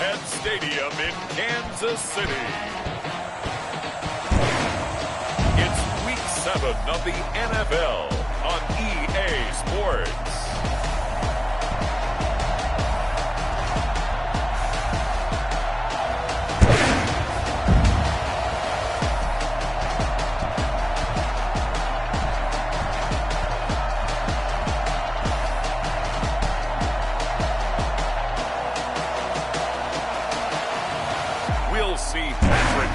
Arrowhead Stadium in Kansas City. It's Week 7 of the NFL on EA Sports.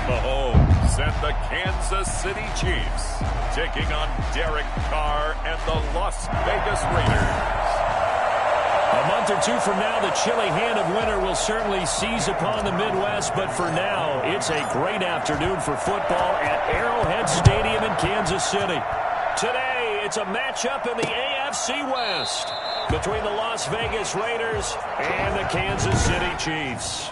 Mahomes and the Kansas City Chiefs taking on Derek Carr and the Las Vegas Raiders. A month or two from now, the chilly hand of winter will certainly seize upon the Midwest, but for now, it's a great afternoon for football at Arrowhead Stadium in Kansas City. Today, it's a matchup in the AFC West between the Las Vegas Raiders and the Kansas City Chiefs.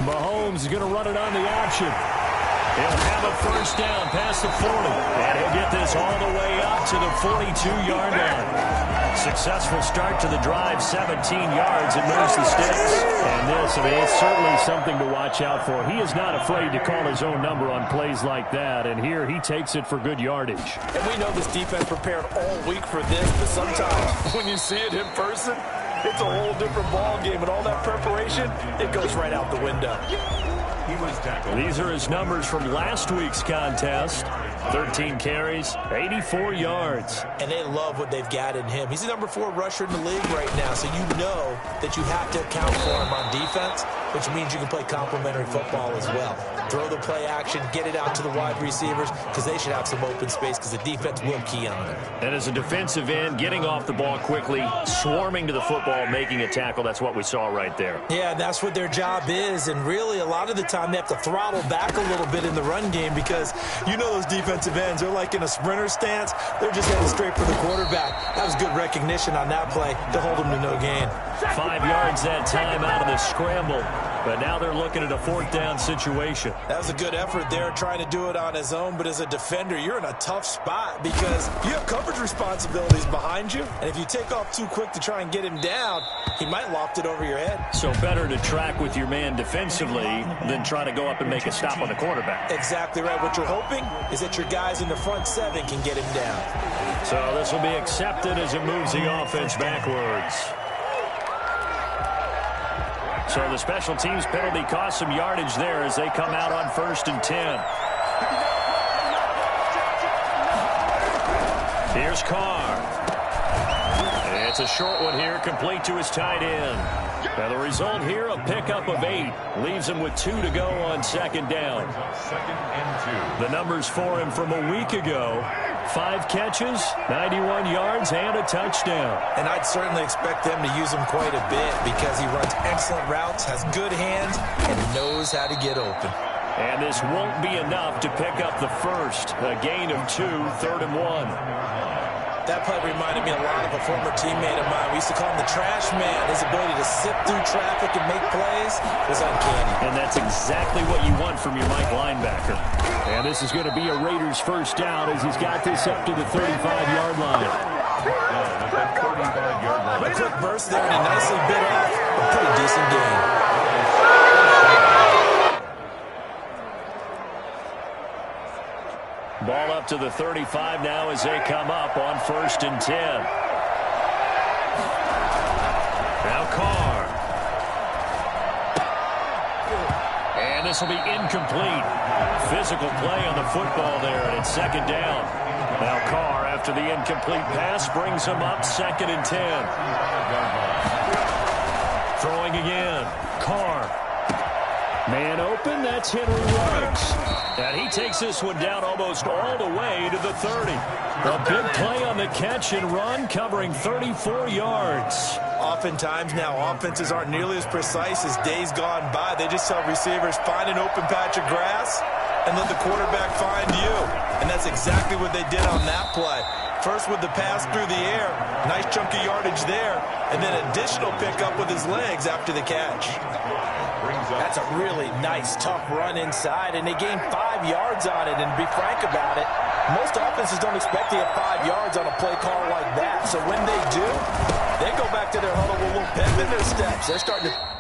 Mahomes is going to run it on the option. He'll have a first down past the 40. And he'll get this all the way up to the 42-yard line. Successful start to the drive, 17 yards, and moves the sticks. And this, it's certainly something to watch out for. He is not afraid to call his own number on plays like that. And here he takes it for good yardage. And we know this defense prepared all week for this, but sometimes when you see it in person, it's a whole different ball game, and all that preparation, it goes right out the window. These are his numbers from last week's contest. 13 carries, 84 yards. And they love what they've got in him. He's the number 4 rusher in the league right now, so you know that you have to account for him on defense, which means you can play complementary football as well. Throw the play action, get it out to the wide receivers, because they should have some open space, because the defense will key on them. And as a defensive end, getting off the ball quickly, swarming to the football, making a tackle, that's what we saw right there. Yeah, that's what their job is, and really a lot of the time they have to throttle back a little bit in the run game, because you know those defensive ends, they're like in a sprinter stance. They're just heading straight for the quarterback. That was good recognition on that play to hold them to no gain. 5 yards that time out of the scramble. But now they're looking at a 4th down situation. That was a good effort there, trying to do it on his own. But as a defender, you're in a tough spot because you have coverage responsibilities behind you. And if you take off too quick to try and get him down, he might loft it over your head. So better to track with your man defensively than try to go up and make a stop on the quarterback. Exactly right. What you're hoping is that your guys in the front 7 can get him down. So this will be accepted as it moves the offense backwards. So the special teams penalty cost some yardage there as they come out on 1st and 10. Here's Carr. It's a short one here, complete to his tight end. Now the result here, a pickup of 8. Leaves him with 2 to go on 2nd down. The numbers for him from a week ago. 5 catches, 91 yards, and a touchdown. And I'd certainly expect them to use him quite a bit because he runs excellent routes, has good hands, and knows how to get open. And this won't be enough to pick up the first. A gain of 2, 3rd and 1. That play reminded me a lot of a former teammate of mine. We used to call him the trash man. His ability to sift through traffic and make plays was uncanny. And that's exactly what you want from your Mike linebacker. And this is going to be a Raiders first down as he's got this up to the 35-yard line. A quick burst there, and he nicely bit off a pretty decent gain. Ball up to the 35 now as they come up on 1st and 10. Now Carr. And this will be incomplete. Physical play on the football there, and it's 2nd down. Now Carr, after the incomplete pass, brings him up 2nd and 10. Throwing again. Carr. Man open, that's Henry Ruggs. And he takes this one down almost all the way to the 30. A big play on the catch and run, covering 34 yards. Oftentimes now, offenses aren't nearly as precise as days gone by. They just tell receivers, find an open patch of grass and let the quarterback find you. And that's exactly what they did on that play. First with the pass through the air. Nice chunk of yardage there. And then additional pickup with his legs after the catch. That's a really nice, tough run inside, and they gained 5 yards on it. And to be frank about it, most offenses don't expect to get 5 yards on a play call like that. So when they do, they go back to their huddle with a little pep in their steps. They're starting to...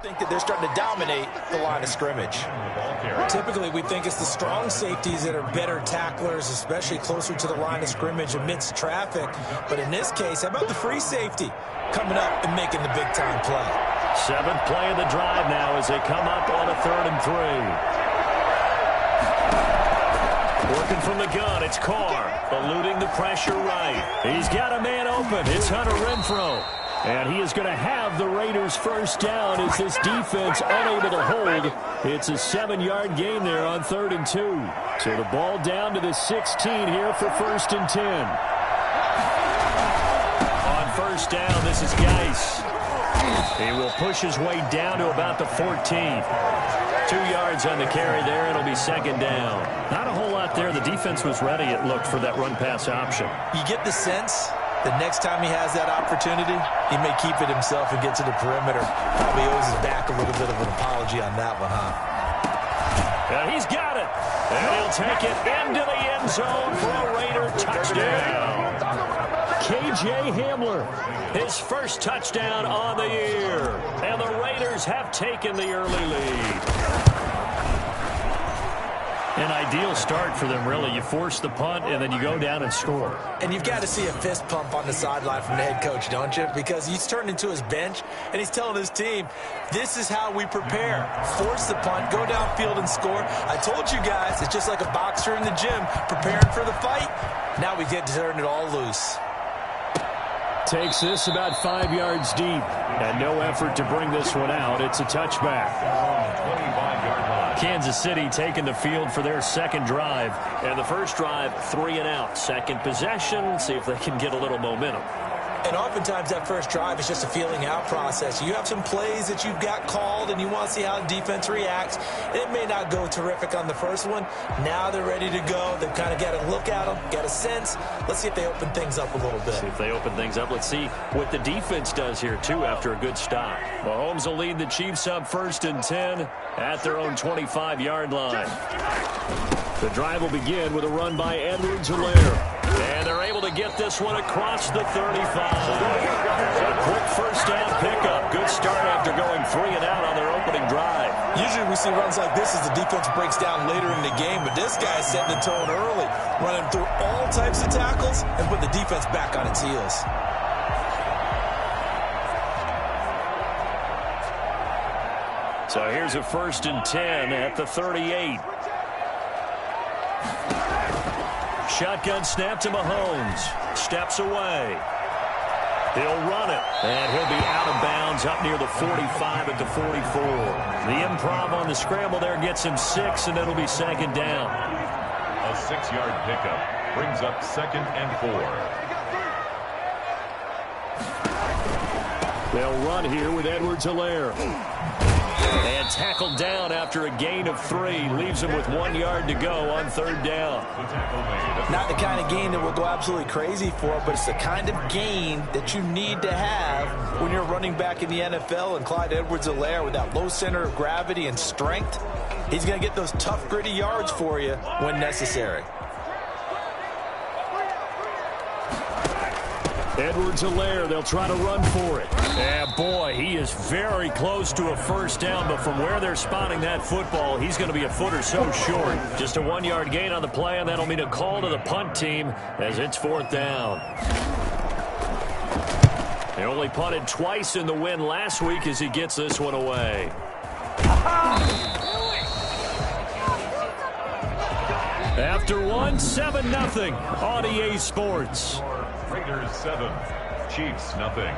think that they're starting to dominate the line of scrimmage. Typically, we think it's the strong safeties that are better tacklers, especially closer to the line of scrimmage amidst traffic. But in this case, how about the free safety coming up and making the big-time play? 7th play of the drive now as they come up on a 3rd and 3. Working from the gun, it's Carr, eluding the pressure right. He's got a man open. It's Hunter Renfrow. And he is going to have the Raiders first down as this defense unable to hold. It's a 7-yard gain there on 3rd and 2. So the ball down to the 16 here for 1st and 10. On first down, this is Geis. He will push his way down to about the 14. 2 yards on the carry there. It'll be 2nd down. Not a whole lot there. The defense was ready, it looked, for that run-pass option. You get the sense the next time he has that opportunity, he may keep it himself and get to the perimeter. Probably owes his back a little bit of an apology on that one, huh? And he's got it. And he'll take it into the end zone for a Raider touchdown. K.J. Hamler, his first touchdown on the year. And the Raiders have taken the early lead. An ideal start for them, really. You force the punt, and then you go down and score. And you've got to see a fist pump on the sideline from the head coach, don't you? Because he's turned into his bench, and he's telling his team, this is how we prepare. Force the punt, go downfield and score. I told you guys, it's just like a boxer in the gym preparing for the fight. Now we get to turn it all loose. Takes this about 5 yards deep, and no effort to bring this one out. It's a touchback. Kansas City taking the field for their second drive. And the first drive, 3 and out. Second possession, see if they can get a little momentum. And oftentimes that first drive is just a feeling out process. You have some plays that you've got called and you want to see how the defense reacts. It may not go terrific on the first one. Now they're ready to go. They've kind of got to look at them, get a sense. Let's see if they open things up a little bit. See if they open things up. Let's see what the defense does here, too, after a good stop. Mahomes will lead the Chiefs up 1st and 10 at their own 25-yard line. The drive will begin with a run by Edwards-Helaire. And they're able to get this one across the 35. A quick first down pickup. Good start after going 3 and out on their opening drive. Usually we see runs like this as the defense breaks down later in the game, but this guy's setting the tone early, running through all types of tackles and put the defense back on its heels. So here's a 1st and 10 at the 38. Shotgun snap to Mahomes. Steps away. He'll run it. And he'll be out of bounds up near the 45 at the 44. The improv on the scramble there gets him 6, and it'll be 2nd down. A 6-yard pickup brings up 2nd and 4. They'll run here with Edwards-Helaire. And tackled down after a gain of 3. Leaves him with 1 yard to go on 3rd down. Not the kind of gain that we'll go absolutely crazy for, but it's the kind of gain that you need to have when you're running back in the NFL. And Clyde Edwards-Helaire, with that low center of gravity and strength, he's going to get those tough, gritty yards for you when necessary. Edwards-Helaire, they'll try to run for it. And boy, he is very close to a first down, but from where they're spotting that football, he's going to be a foot or so short. Just a 1-yard gain on the play, and that'll mean a call to the punt team as it's 4th down. They only punted twice in the win last week as he gets this one away. After one, 7-0 on EA Sports. Raiders 7, Chiefs nothing.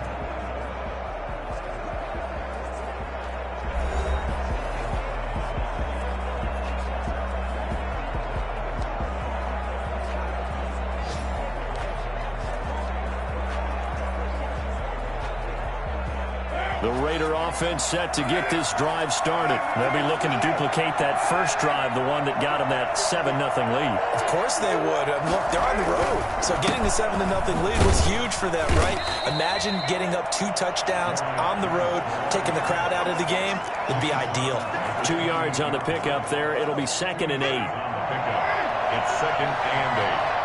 The Raider offense set to get this drive started. They'll be looking to duplicate that first drive, the one that got them that 7-0 lead. Of course they would. Look, they're on the road. So getting the 7-0 lead was huge for them, right? Imagine getting up 2 touchdowns on the road, taking the crowd out of the game. It'd be ideal. 2 yards on the pickup there. It'll be 2nd and 8. It's 2nd and 8.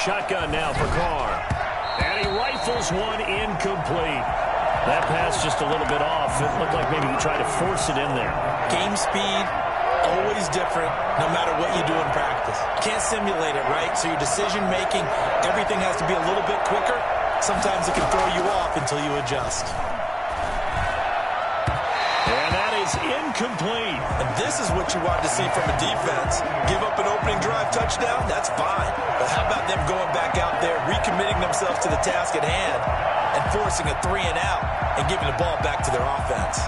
Shotgun now for Carr. And he rifles one incomplete. That pass just a little bit off. It looked like maybe he tried to force it in there. Game speed, always different, no matter what you do in practice. You can't simulate it, right? So your decision-making, everything has to be a little bit quicker. Sometimes it can throw you off until you adjust. And that is incomplete. And this is what you want to see from a defense. Give up an opening drive touchdown, that's fine. But how about them going back out there, recommitting themselves to the task at hand, and forcing a 3-and-out and giving the ball back to their offense?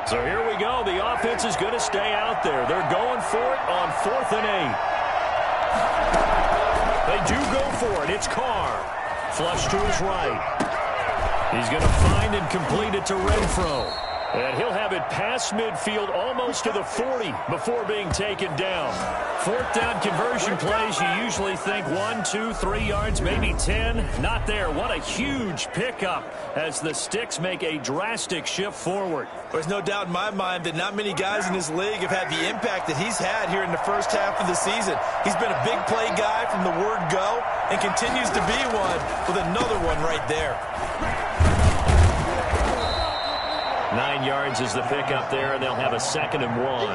So here we go. The offense is going to stay out there. They're going for it on 4th and 8. They do go for it. It's Carr. Flush to his right. He's going to find and complete it to Renfro. And he'll have it past midfield almost to the 40 before being taken down. 4th down conversion plays, you usually think 1, 2, 3 yards, maybe 10. Not there. What a huge pickup as the Sticks make a drastic shift forward. There's no doubt in my mind that not many guys in this league have had the impact that he's had here in the first half of the season. He's been a big play guy from the word go and continues to be one with another one right there. 9 yards is the pickup there, and they'll have a 2nd and 1.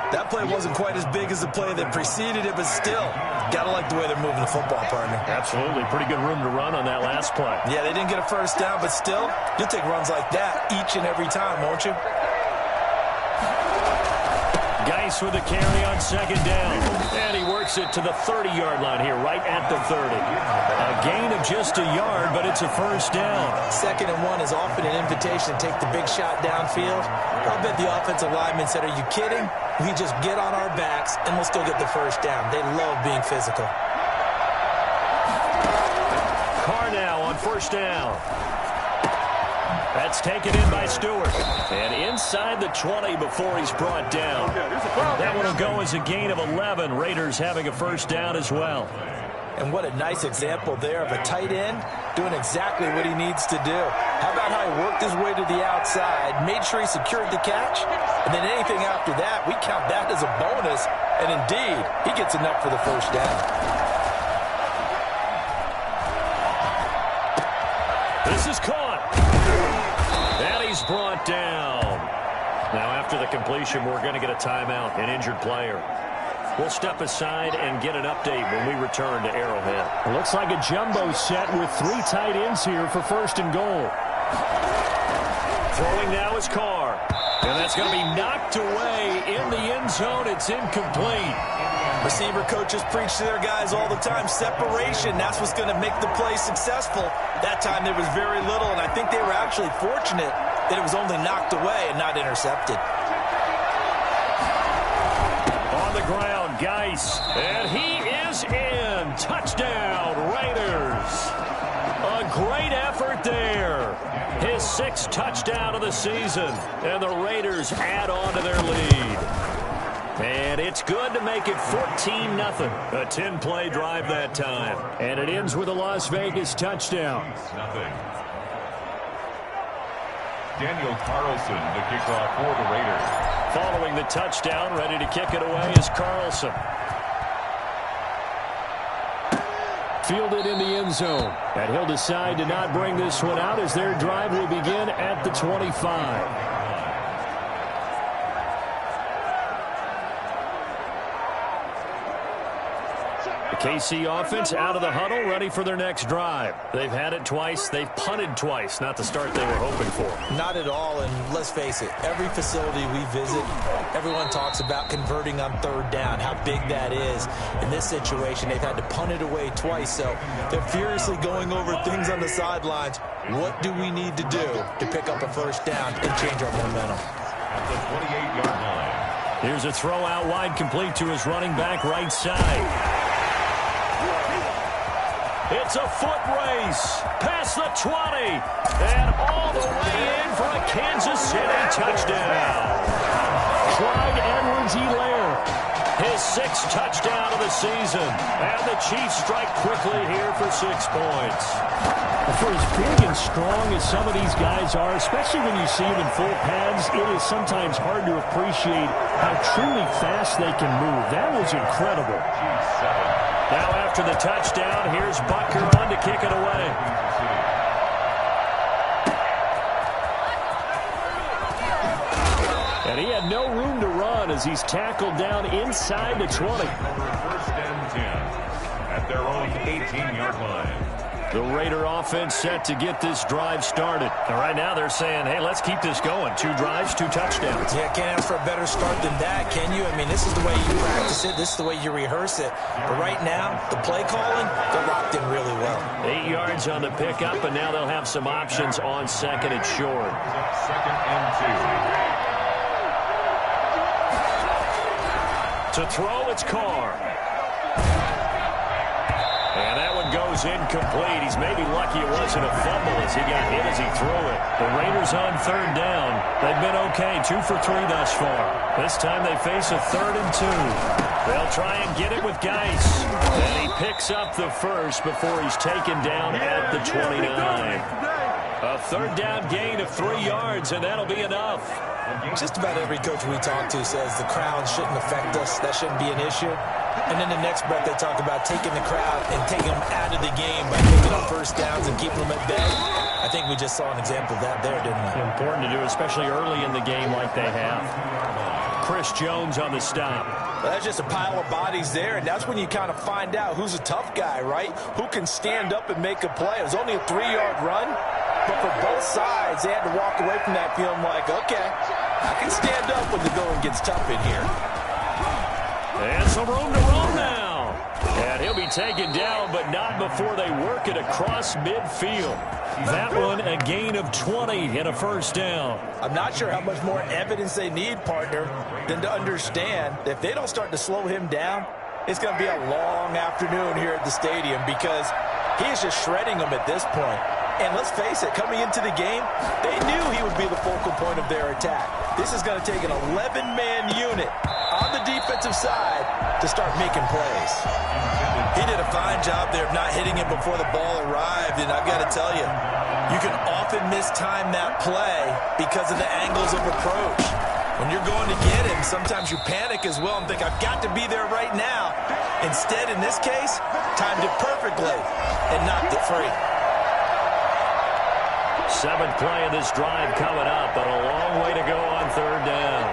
That play wasn't quite as big as the play that preceded it, but still, gotta like the way they're moving the football, partner. Absolutely. Pretty good room to run on that last play. Yeah, they didn't get a first down, but still, you'll take runs like that each and every time, won't you? Geis with a carry on 2nd down. And he works it to the 30-yard line here, right at the 30. A gain of just a yard, but it's a first down. 2nd and 1 is often an invitation to take the big shot downfield. I'll bet the offensive lineman said, "Are you kidding? We just get on our backs, and we'll still get the first down." They love being physical. Carr now on 1st down. That's taken in by Stewart. And inside the 20 before he's brought down. That one will go as a gain of 11. Raiders having a first down as well. And what a nice example there of a tight end doing exactly what he needs to do. How about how he worked his way to the outside, made sure he secured the catch, and then anything after that, we count that as a bonus. And indeed, he gets enough for the first down. This is caught. And he's brought down. Now, after the completion, we're going to get a timeout, an injured player. We'll step aside and get an update when we return to Arrowhead. It looks like a jumbo set with 3 tight ends here for 1st and goal. Throwing now is Carr. And that's going to be knocked away in the end zone. It's incomplete. Receiver coaches preach to their guys all the time. Separation, that's what's going to make the play successful. That time there was very little, and I think they were actually fortunate that it was only knocked away and not intercepted. On the ground, Geis. And he is in. Touchdown, Raiders. A great effort there. His 6th touchdown of the season. And the Raiders add on to their lead. And it's good to make it 14-0. A 10-play drive that time. And it ends with a Las Vegas touchdown. Daniel Carlson, the kickoff for the Raiders. Following the touchdown, ready to kick it away is Carlson. Fielded in the end zone. And he'll decide to not bring this one out as their drive will begin at the 25. The KC offense out of the huddle, ready for their next drive. They've had it twice. They've punted twice. Not the start they were hoping for. Not at all, and let's face it, every facility we visit, everyone talks about converting on third down, how big that is. In this situation, they've had to punt it away twice, so they're furiously going over things on the sidelines. What do we need to do to pick up a first down and change our momentum? At the 28-yard line. Here's a throw out wide, complete to his running back right side. It's a foot race past the 20 and all the way in for a Kansas City touchdown. Clyde Edwards-Helaire, his 6th touchdown of the season. And the Chiefs strike quickly here for 6 points. For as big and strong as some of these guys are, especially when you see them in full pads, it is sometimes hard to appreciate how truly fast they can move. That was incredible. Now after the touchdown, here's Butker on to kick it away. And he had no room to run as he's tackled down inside the 20. First and 10 at their own 18-yard line. The Raider offense set to get this drive started. And right now they're saying, hey, let's keep this going. 2 drives, 2 touchdowns. Yeah, can't ask for a better start than that, can you? I mean, this is the way you practice it. This is the way you rehearse it. But right now, the play calling, they're locked in really well. 8 yards on the pickup, and now they'll have some options on 2nd and short. 2nd and 2. To throw, it's Carr. And that one goes incomplete. He's maybe lucky it wasn't a fumble as he got hit as he threw it. The Raiders on 3rd down. They've been okay, 2 for 3 thus far. This time they face a 3rd and 2. They'll try and get it with Geis. And he picks up the first before he's taken down at the 29. A 3rd down gain of 3 yards, and that'll be enough. Just about every coach we talk to says the crowd shouldn't affect us. That shouldn't be an issue. And then the next breath they talk about taking the crowd and taking them out of the game by picking up first downs and keeping them at bay. I think we just saw an example of that there, didn't we? Important to do, especially early in the game like they have. Chris Jones on the stop. Well, that's just a pile of bodies there, and that's when you kind of find out who's a tough guy, right? Who can stand up and make a play. It was only a 3-yard run, but for both sides, they had to walk away from that feeling like, okay, I can stand up when the going gets tough in here. And some room to run now. And he'll be taken down, but not before they work it across midfield. That one, a gain of 20 and a first down. I'm not sure how much more evidence they need, partner, than to understand that if they don't start to slow him down, it's going to be a long afternoon here at the stadium because he is just shredding them at this point. And let's face it, coming into the game, they knew he would be the focal point of their attack. This is going to take an 11-man unit on the defensive side to start making plays. He did a fine job there of not hitting him before the ball arrived, and I've got to tell you, you can often mistime that play because of the angles of approach. When you're going to get him, sometimes you panic as well and think, I've got to be there right now. Instead, in this case, timed it perfectly and knocked it free. 7th play of this drive coming up, but a long way to go on 3rd down.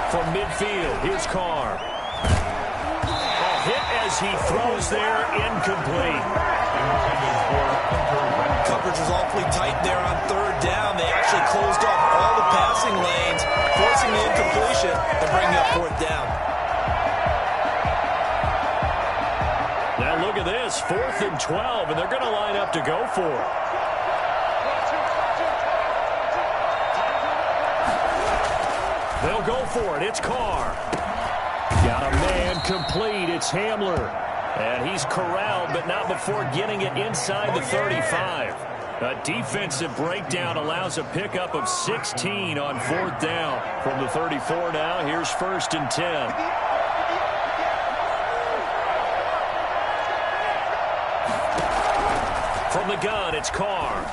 From midfield, here's Carr. A hit as he throws there, incomplete. Coverage was awfully tight there on 3rd down. They actually closed off all the passing lanes, forcing the incompletion and bringing up 4th down. Now look at this, 4th and 12, and they're going to line up to go for it. They'll go for it. It's Carr. Got a man complete. It's Hamler. And he's corralled, but not before getting it inside the 35. A defensive breakdown allows a pickup of 16 on 4th down. From the 34 now, here's 1st and 10. From the gun, it's Carr.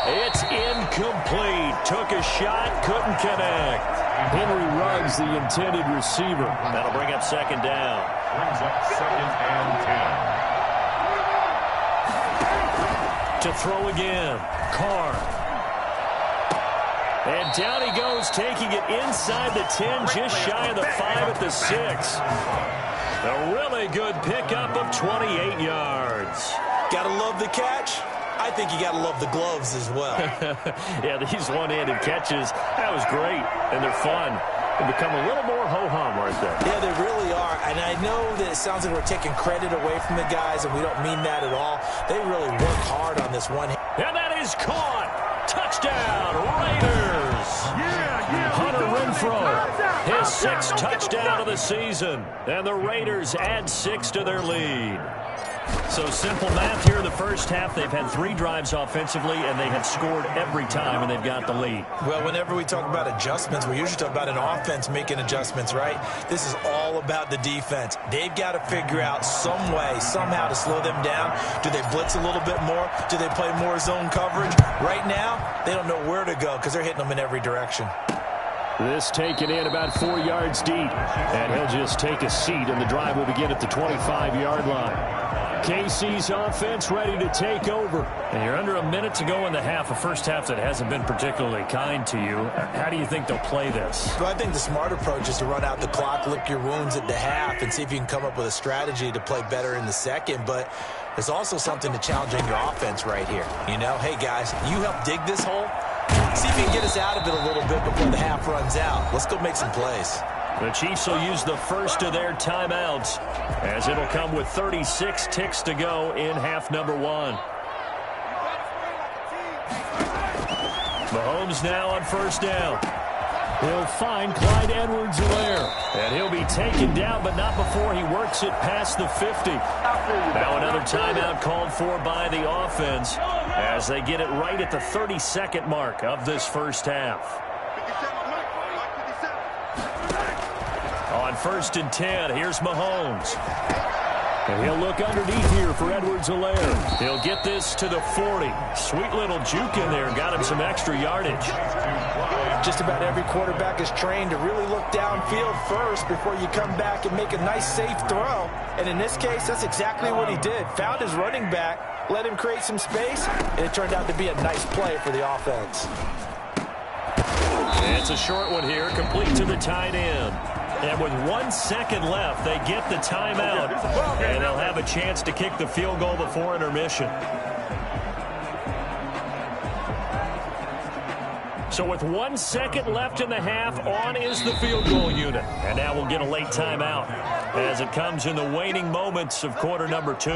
It's incomplete. Took a shot, couldn't connect. Henry Ruggs, the intended receiver. That'll bring up 2nd down. Brings up 2nd and 10. To throw again, Carr. And down he goes, taking it inside the 10, just shy of the 5 at the 6. A really good pickup of 28 yards. Gotta love the catch. I think you got to love the gloves as well. Yeah, these one-handed catches, that was great, and they're fun. They become a little more ho-hum right there. Yeah, they really are, and I know that it sounds like we're taking credit away from the guys, and we don't mean that at all. They really work hard on this one. And that is caught. Touchdown, Raiders. Hunter Renfrow, his 6th touchdown of the season, and the Raiders add 6 to their lead. So simple math here in the first half. They've had 3 drives offensively, and they have scored every time, and they've got the lead. Well, whenever we talk about adjustments, we usually talk about an offense making adjustments, right? This is all about the defense. They've got to figure out some way, somehow to slow them down. Do they blitz a little bit more? Do they play more zone coverage? Right now, they don't know where to go because they're hitting them in every direction. This taken in about 4 yards deep, and he'll just take a seat, and the drive will begin at the 25-yard line. KC's offense ready to take over. And you're under a minute to go in the half, a first half that hasn't been particularly kind to you. How do you think they'll play this? Well, I think the smart approach is to run out the clock, lick your wounds at the half, and see if you can come up with a strategy to play better in the second. But there's also something to challenging your offense right here. You know, hey, guys, you help dig this hole. See if you can get us out of it a little bit before the half runs out. Let's go make some plays. The Chiefs will use the first of their timeouts, as it'll come with 36 ticks to go in half number 1. Mahomes now on 1st down. He'll find Clyde Edwards-Helaire, and he'll be taken down, but not before he works it past the 50. Now another timeout called for by the offense as they get it right at the 32nd mark of this first half. On 1st and 10, here's Mahomes. And he'll look underneath here for Edwards-Helaire. He'll get this to the 40. Sweet little juke in there. Got him some extra yardage. Just about every quarterback is trained to really look downfield first before you come back and make a nice, safe throw. And in this case, that's exactly what he did. Found his running back, let him create some space, and it turned out to be a nice play for the offense. It's a short one here, complete to the tight end. And with 1 second left, they get the timeout, and they'll have a chance to kick the field goal before intermission. So with 1 second left in the half, on is the field goal unit. And now we'll get a late timeout as it comes in the waning moments of quarter number 2.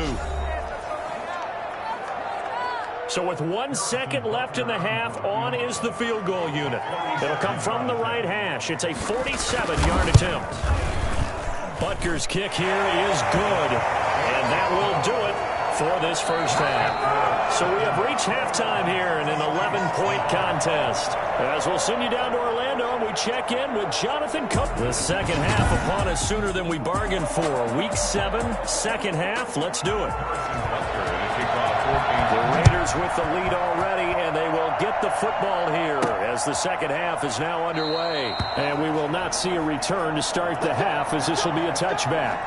So with 1 second left in the half, on is the field goal unit. It'll come from the right hash. It's a 47-yard attempt. Butker's kick here is good, and that will do it for this first half. So we have reached halftime here in an 11-point contest. As we'll send you down to Orlando, and we check in with Jonathan Cook. The second half upon us sooner than we bargained for. Week 7, second half. Let's do it. The Raiders with the lead already, and they will get the football here as the second half is now underway. And we will not see a return to start the half, as this will be a touchback.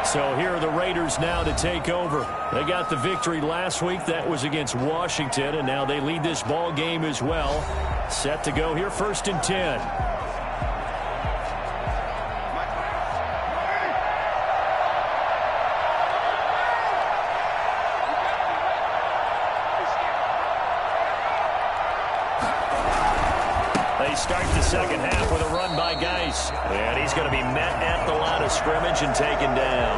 So here are the Raiders now to take over. They got the victory last week. That was against Washington, and now they lead this ball game as well. Set to go here, 1st and 10. They start the second half with a run by Geis. And he's going to be met at the line of scrimmage and taken down.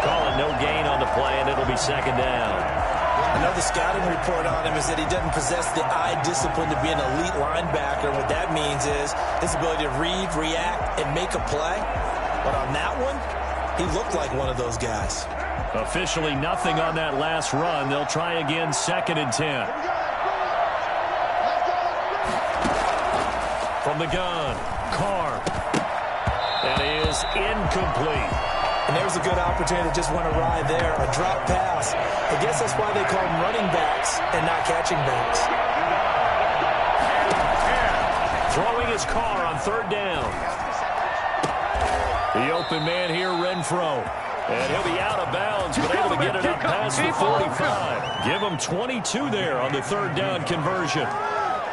Calling no gain on the play, and it'll be second down. I know the scouting report on him is that he doesn't possess the eye discipline to be an elite linebacker. What that means is his ability to read, react, and make a play. But on that one, He looked like one of those guys. Officially nothing on that last run. They'll try again, 2nd and 10. From the gun, Carr. That is incomplete. And there's a good opportunity that just went awry there. A drop pass. I guess that's why they call them running backs and not catching backs. Throwing his Carr on 3rd down. The open man here, Renfro. And he'll be out of bounds, but able to get it up past the 45. Give him 22 there on the 3rd down conversion.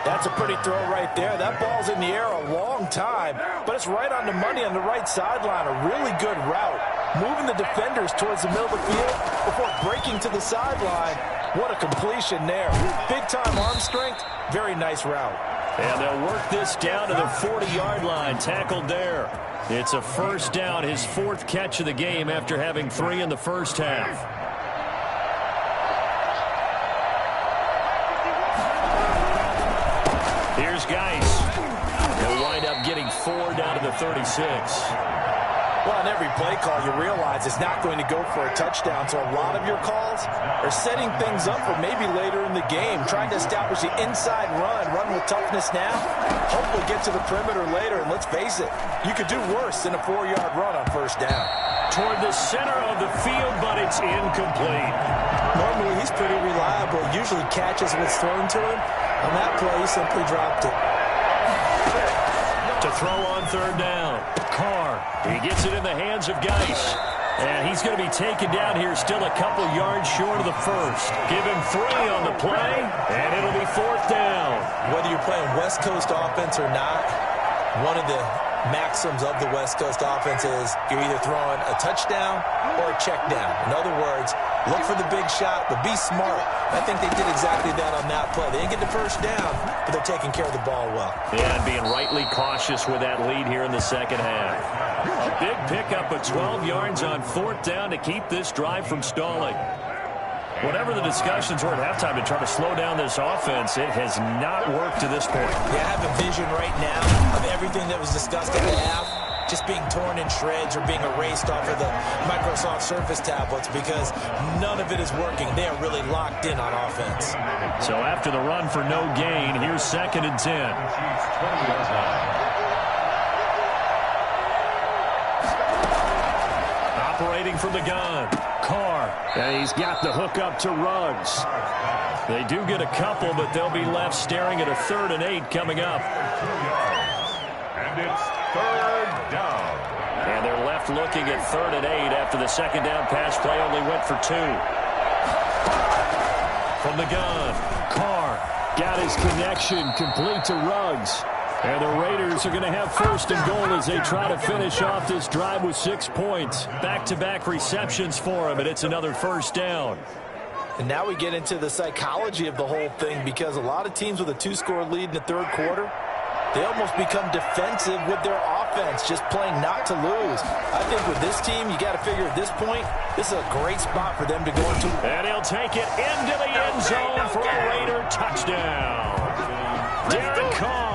That's a pretty throw right there. That ball's in the air a long time, but it's right on the money on the right sideline. A really good route. Moving the defenders towards the middle of the field before breaking to the sideline. What a completion there. Big-time arm strength. Very nice route. And they'll work this down to the 40-yard line. Tackled there. It's a 1st down, his 4th catch of the game after having 3 in the first half. Here's Geis. He'll wind up getting 4 down to the 36. Well, on every play call, you realize it's not going to go for a touchdown, so a lot of your calls are setting things up for maybe later in the game, trying to establish the inside run with toughness now, hopefully get to the perimeter later, and let's face it, you could do worse than a 4-yard run on 1st down. Toward the center of the field, but it's incomplete. Normally, he's pretty reliable, usually catches what's thrown to him. On that play, he simply dropped it. To throw on 3rd down, Carr. He gets it in the hands of Geis. And he's going to be taken down here still a couple yards short of the 1st. Give him 3 on the play, and it'll be 4th down. Whether you're playing West Coast offense or not, one of the maxims of the West Coast offense is you're either throwing a touchdown or a check down. In other words, look for the big shot, but be smart. I think they did exactly that on that play. They didn't get the 1st down, but they're taking care of the ball well. Yeah, and being rightly cautious with that lead here in the 2nd half. A big pickup of 12 yards on 4th down to keep this drive from stalling. Whatever the discussions were at halftime to try to slow down this offense, it has not worked to this point. Yeah, I have a vision right now of everything that was discussed at the half just being torn in shreds or being erased off of the Microsoft Surface tablets because none of it is working. They are really locked in on offense. So after the run for no gain, here's 2nd and 10. Operating from the gun, Carr. And he's got the hook up to Ruggs. They do get a couple, but they'll be left staring at a 3rd and 8 coming up. And it's 3rd down. And they're left looking at 3rd and 8 after the 2nd down pass play only went for 2. From the gun, Carr got his connection complete to Ruggs. And the Raiders are going to have 1st and goal as they try to finish off this drive with 6 points. Back-to-back receptions for him, and it's another 1st down. And now we get into the psychology of the whole thing because a lot of teams with a 2-score lead in the 3rd quarter, they almost become defensive with their offense, just playing not to lose. I think with this team, you got to figure at this point, this is a great spot for them to go into. And he'll take it into the end zone for a Raider touchdown. Derek Carr.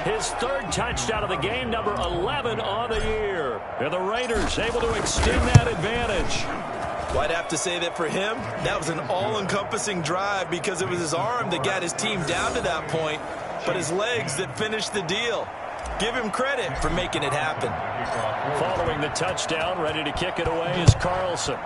His 3rd touchdown of the game, number 11 on the year. And the Raiders able to extend that advantage. Well, I'd have to say that for him, that was an all-encompassing drive because it was his arm that got his team down to that point, but his legs that finished the deal. Give him credit for making it happen. Following the touchdown, ready to kick it away is Carlson.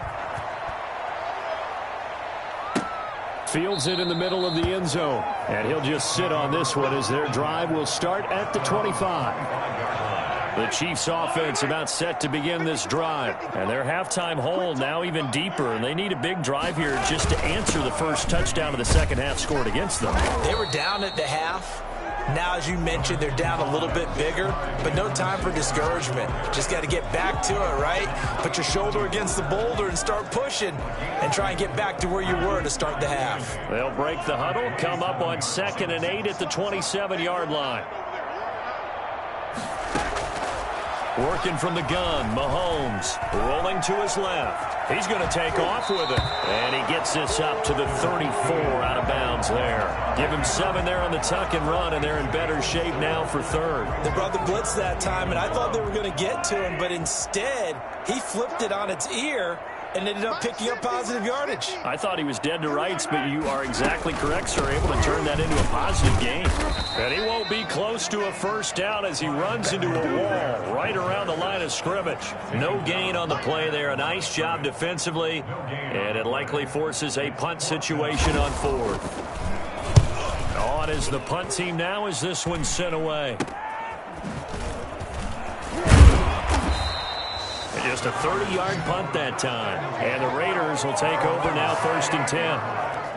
Fields it in the middle of the end zone. And he'll just sit on this one as their drive will start at the 25. The Chiefs offense about set to begin this drive. And their halftime hole now even deeper. And they need a big drive here just to answer the first touchdown of the 2nd half scored against them. They were down at the half. Now, as you mentioned, they're down a little bit bigger, but no time for discouragement. Just got to get back to it, right? Put your shoulder against the boulder and start pushing and try and get back to where you were to start the half. They'll break the huddle, come up on 2nd and 8 at the 27-yard line. Working from the gun, Mahomes rolling to his left. He's going to take off with it. And he gets this up to the 34 out of bounds there. Give him 7 there on the tuck and run, and they're in better shape now for third. They brought the blitz that time, and I thought they were going to get to him, but instead he flipped it on its ear and ended up picking up positive yardage. I thought he was dead to rights, but you are exactly correct, sir. Able to turn that into a positive gain. And he won't be close to a first down as he runs into a wall right around the line of scrimmage. No gain on the play there. A nice job defensively, and it likely forces a punt situation on fourth. On is the punt team now as this one's sent away. Just a 30-yard punt that time. And the Raiders will take over now, 1st and 10.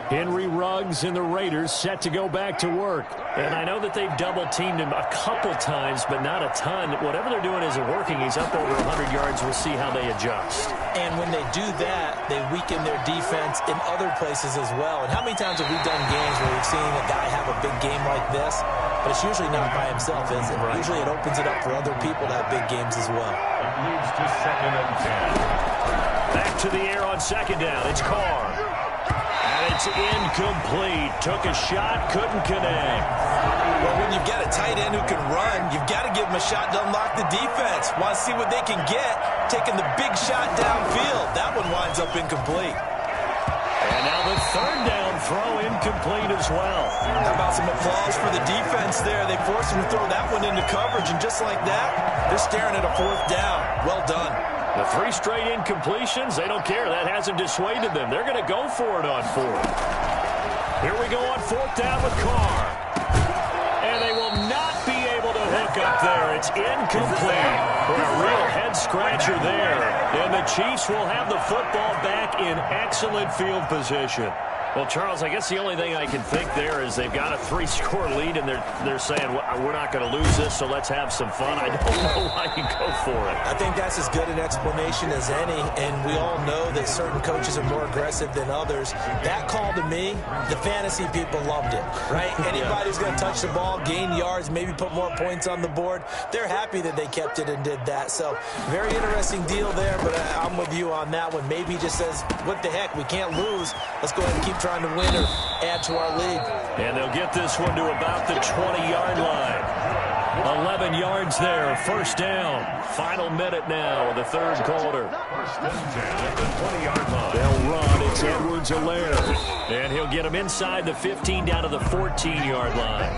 Henry Ruggs and the Raiders set to go back to work. And I know that they've double-teamed him a couple times, but not a ton. Whatever they're doing isn't working. He's up over 100 yards. We'll see how they adjust. And when they do that, they weaken their defense in other places as well. And how many times have we done games where we've seen a guy have a big game like this? But it's usually not by himself, is it? Right. Usually it opens it up for other people to have big games as well. It leads to 2nd and 10. Back to the air on 2nd down. It's Carr. And it's incomplete. Took a shot, couldn't connect. Well, when you've got a tight end who can run, you've got to give him a shot to unlock the defense. Want to see what they can get, taking the big shot downfield. That one winds up incomplete. And now the 3rd down throw incomplete as well. How about some applause for the defense there? They forced him to throw that one into coverage, and just like that, they're staring at a 4th down. Well done. The 3 straight incompletions, they don't care. That hasn't dissuaded them. They're going to go for it on 4th. Here we go on 4th down with Carr. And they will not be able to hook up there. It's incomplete. But a real head-scratcher there. And the Chiefs will have the football back in excellent field position. Well, Charles, I guess the only thing I can think there is they've got a 3-score lead, and they're saying, well, we're not going to lose this, so let's have some fun. I don't know why you go for it. I think that's as good an explanation as any, and we all know that certain coaches are more aggressive than others. That call to me, the fantasy people loved it, right? Anybody who's going to touch the ball, gain yards, maybe put more points on the board, they're happy that they kept it and did that. So, very interesting deal there, but I'm with you on that one. Maybe he just says, what the heck, we can't lose. Let's go ahead and keep trying to win or add to our lead. And they'll get this one to about the 20-yard line. 11 yards there, 1st down. Final minute now of the 3rd quarter. 1st and 10 at the 20-yard line. They'll run. It's Edwards-Helaire. And he'll get him inside the 15 down to the 14-yard line.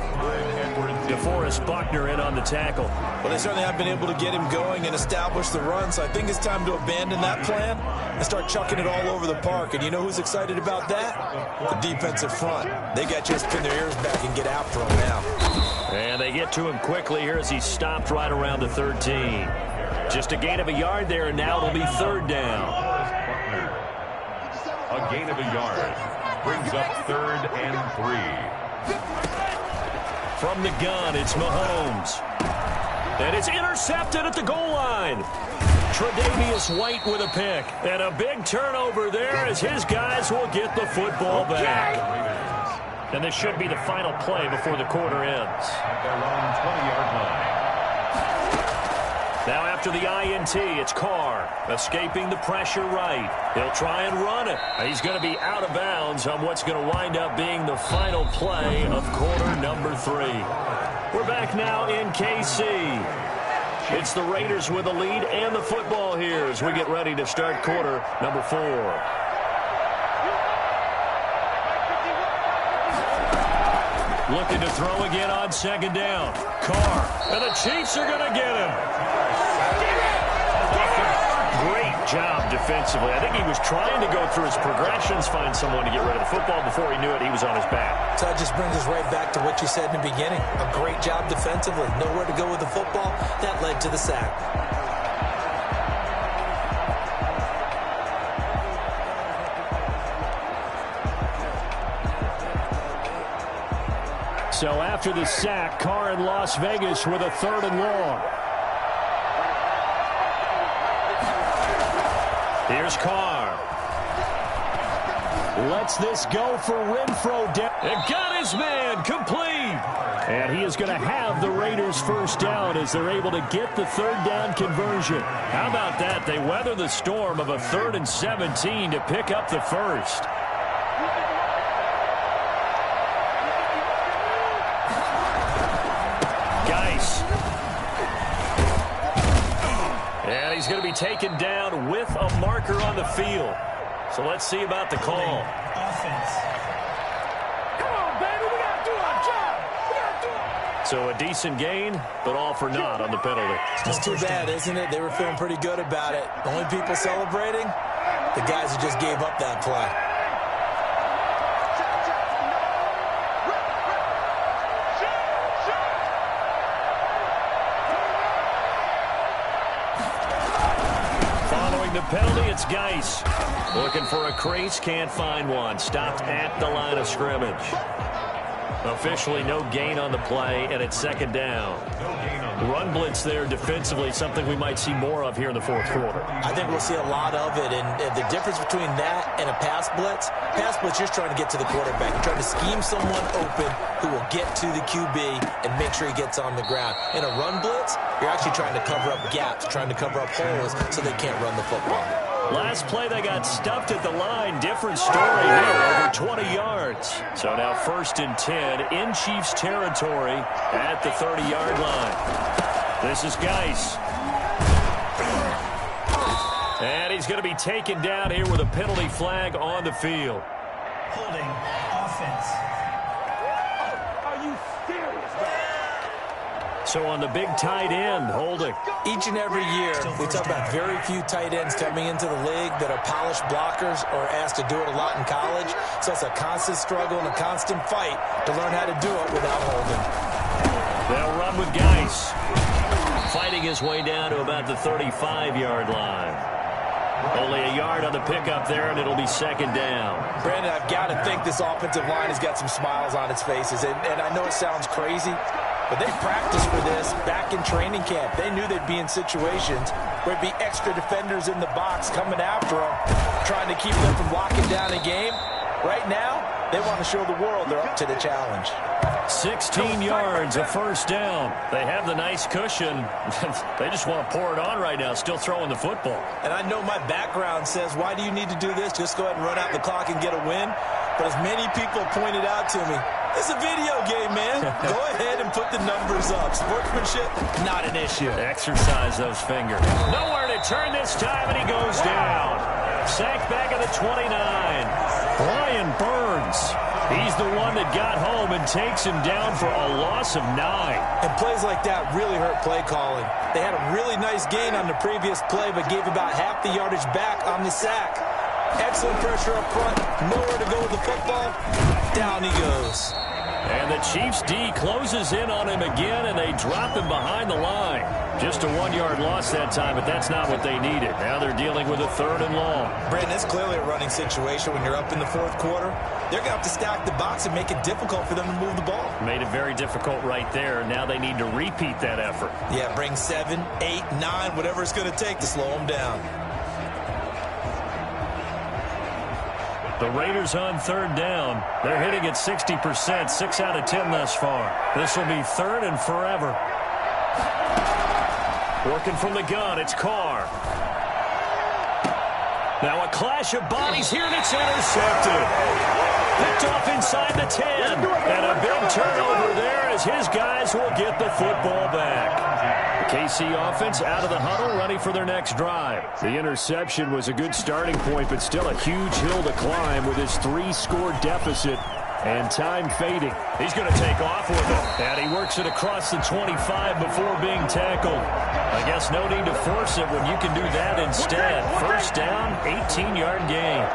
DeForest Buckner in on the tackle. Well, they certainly have been able to get him going and establish the run, so I think it's time to abandon that plan and start chucking it all over the park. And you know who's excited about that? The defensive front. They got to just pin their ears back and get after him now. And they get to him quickly here as he stopped right around the 13. Just a gain of a yard there, and now it'll be 3rd down. A gain of a yard brings up 3rd and 3. From the gun, it's Mahomes. And it's intercepted at the goal line. Tre'Davious White with a pick. And a big turnover there as his guys will get the football back. And this should be the final play before the quarter ends. At their own 20-yard line. Now after the INT, it's Carr escaping the pressure right. He'll try and run it. He's going to be out of bounds on what's going to wind up being the final play of quarter number 3. We're back now in KC. It's the Raiders with the lead and the football here as we get ready to start quarter number 4. Looking to throw again on 2nd down. Carr, and the Chiefs are going to get him. Great job defensively. I think he was trying to go through his progressions, find someone to get rid of the football. Before he knew it, he was on his back. So that just brings us right back to what you said in the beginning. A great job defensively. Nowhere to go with the football. That led to the sack. So after the sack, Carr in Las Vegas with a 3rd and long. Here's Carr. Lets this go for Renfro. And got his man complete. And he is going to have the Raiders first down as they're able to get the third down conversion. How about that? They weather the storm of a 3rd and 17 to pick up the first. Geis. And he's going to be taken down with a marker on the field. So let's see about the call. Offense. So a decent gain, but all for naught on the penalty. It's too bad, isn't it? They were feeling pretty good about it. The only people celebrating, the guys who just gave up that play. Following the penalty, it's Geis. Looking for a crease, can't find one. Stopped at the line of scrimmage. Officially no gain on the play, and it's 2nd down. Run blitz there defensively, something we might see more of here in the 4th quarter. I think we'll see a lot of it, and the difference between that and a pass blitz, you're just trying to get to the quarterback. You're trying to scheme someone open who will get to the QB and make sure he gets on the ground. In a run blitz, you're actually trying to cover up gaps, trying to cover up holes so they can't run the football. Last play, they got stuffed at the line. Different story here, over 20 yards. So now 1st and 10 in Chiefs territory at the 30-yard line. This is Geis. And he's going to be taken down here with a penalty flag on the field. Holding offense. Are you serious, man? So on the big tight end, holding. Each and every year, we talk about very few tight ends coming into the league that are polished blockers or asked to do it a lot in college. So it's a constant struggle and a constant fight to learn how to do it without holding. They'll run with Geis. Fighting his way down to about the 35-yard line. Only a yard on the pickup there, and it'll be 2nd down. Brandon, I've got to think this offensive line has got some smiles on its faces. And I know it sounds crazy, but they practiced for this back in training camp. They knew they'd be in situations where there'd be extra defenders in the box coming after them, trying to keep them from locking down a game. Right now, they want to show the world they're up to the challenge. 16 yards, a 1st down. They have the nice cushion. They just want to pour it on right now, still throwing the football. And I know my background says, why do you need to do this? Just go ahead and run out the clock and get a win. But as many people pointed out to me, it's a video game, man. Go ahead and put the numbers up. Sportsmanship, not an issue. Exercise those fingers. Nowhere to turn this time, and he goes down. Sacked back at the 29. Brian Burns. He's the one that got home and takes him down for a loss of 9. And plays like that really hurt play calling. They had a really nice gain on the previous play, but gave about half the yardage back on the sack. Excellent pressure up front. Nowhere to go with the football. Down he goes. And the Chiefs D closes in on him again, and they drop him behind the line. Just a 1-yard loss that time, but that's not what they needed. Now they're dealing with a 3rd and long. Brandon, it's clearly a running situation when you're up in the 4th quarter. They're going to have to stack the box and make it difficult for them to move the ball. Made it very difficult right there. Now they need to repeat that effort. Yeah, bring 7, 8, 9, whatever it's going to take to slow them down. The Raiders on 3rd down. They're hitting at 60%, 6 out of 10 thus far. This will be 3rd and forever. Working from the gun, it's Carr. Now a clash of bodies here, and it's intercepted. Picked off inside the 10. And a big turnover there as his guys will get the football back. The KC offense out of the huddle, ready for their next drive. The interception was a good starting point, but still a huge hill to climb with his 3-score deficit. And time fading. He's going to take off with it. And he works it across the 25 before being tackled. I guess no need to force it when you can do that instead. 1st down, 18-yard gain.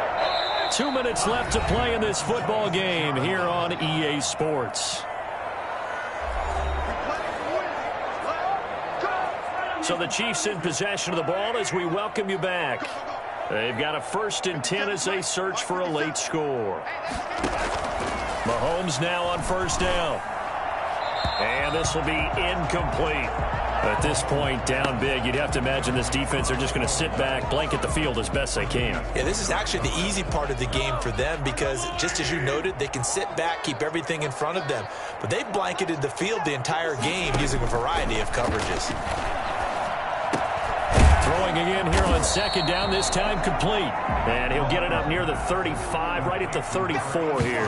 2 minutes left to play in this football game here on EA Sports. So the Chiefs in possession of the ball as we welcome you back. They've got a 1st and 10 as they search for a late score. Mahomes now on 1st down. And this will be incomplete. At this point, down big, you'd have to imagine this defense are just going to sit back, blanket the field as best they can. Yeah, this is actually the easy part of the game for them because, just as you noted, they can sit back, keep everything in front of them. But they've blanketed the field the entire game using a variety of coverages. Throwing again here on second down, this time complete. And he'll get it up near the 35, right at the 34 here.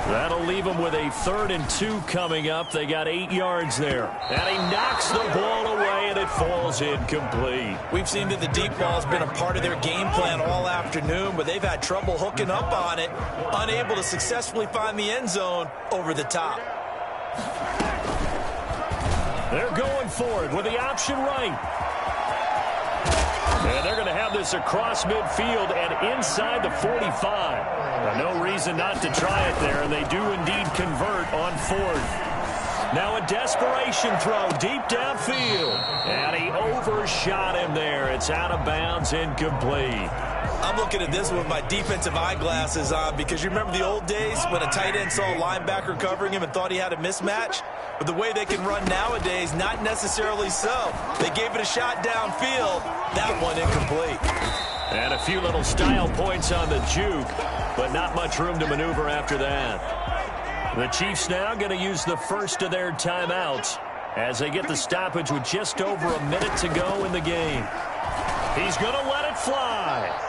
That'll leave him with a 3rd and 2 coming up. They got 8 yards there. And he knocks the ball away, and it falls incomplete. We've seen that the deep ball has been a part of their game plan all afternoon, but they've had trouble hooking up on it, unable to successfully find the end zone over the top. They're going for it with the option right. And they're going to have this across midfield and inside the 45. No reason not to try it there, and they do indeed convert on 4th. Now a desperation throw deep downfield. And he overshot him there. It's out of bounds, incomplete. I'm looking at this with my defensive eyeglasses on because you remember the old days when a tight end saw a linebacker covering him and thought he had a mismatch? But the way they can run nowadays, not necessarily so. They gave it a shot downfield. That one incomplete. And a few little style points on the juke, but not much room to maneuver after that. The Chiefs now going to use the first of their timeouts as they get the stoppage with just over a minute to go in the game. He's going to let it fly.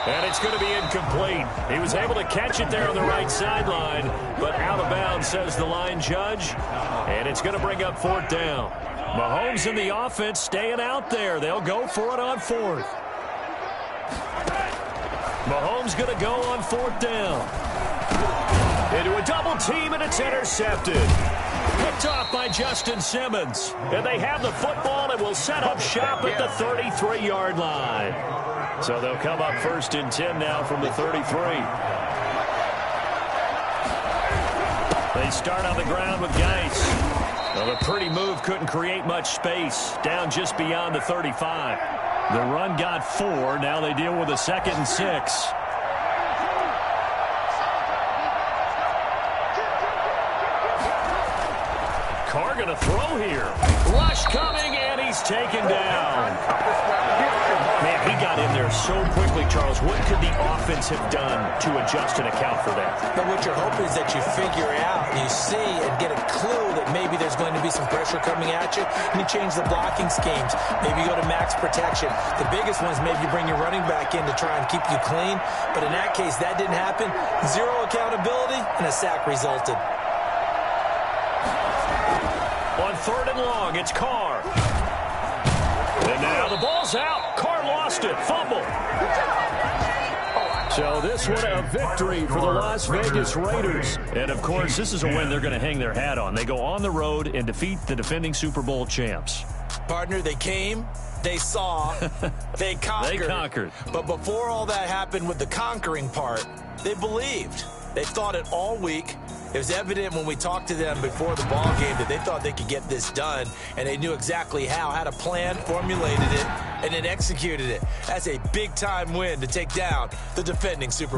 And it's going to be incomplete. He was able to catch it there on the right sideline, but out of bounds, says the line judge. And it's going to bring up 4th down. Mahomes and the offense staying out there. They'll go for it on 4th. Mahomes going to go on 4th down. Into a double team, and it's intercepted. Picked off by Justin Simmons. And they have the football and will set up shop at the 33-yard line. So they'll come up 1st and 10 now from the 33. They start on the ground with Geis. Well, a pretty move couldn't create much space. Down just beyond the 35. The run got 4. Now they deal with a 2nd and 6. Carr going to throw here. Rush coming, and he's taken down. Man, he got in there so quickly, Charles. What could the offense have done to adjust and account for that? But what you're hoping is that you figure out, and you see and get a clue that maybe there's going to be some pressure coming at you, and you change the blocking schemes. Maybe you go to max protection. The biggest one is maybe you bring your running back in to try and keep you clean. But in that case, that didn't happen. 0 accountability, and a sack resulted. On 3rd and long, it's Carr. And now the ball's out. Carr lost it. Fumble. So this one a victory for the Las Vegas Raiders. And, of course, this is a win they're going to hang their hat on. They go on the road and defeat the defending Super Bowl champs. Partner, they came, they saw, they conquered. They conquered. But before all that happened with the conquering part, they believed. They thought it all week. It was evident when we talked to them before the ball game that they thought they could get this done, and they knew exactly how, had a plan, formulated it, and then executed it. That's a big-time win to take down the defending Super Bowl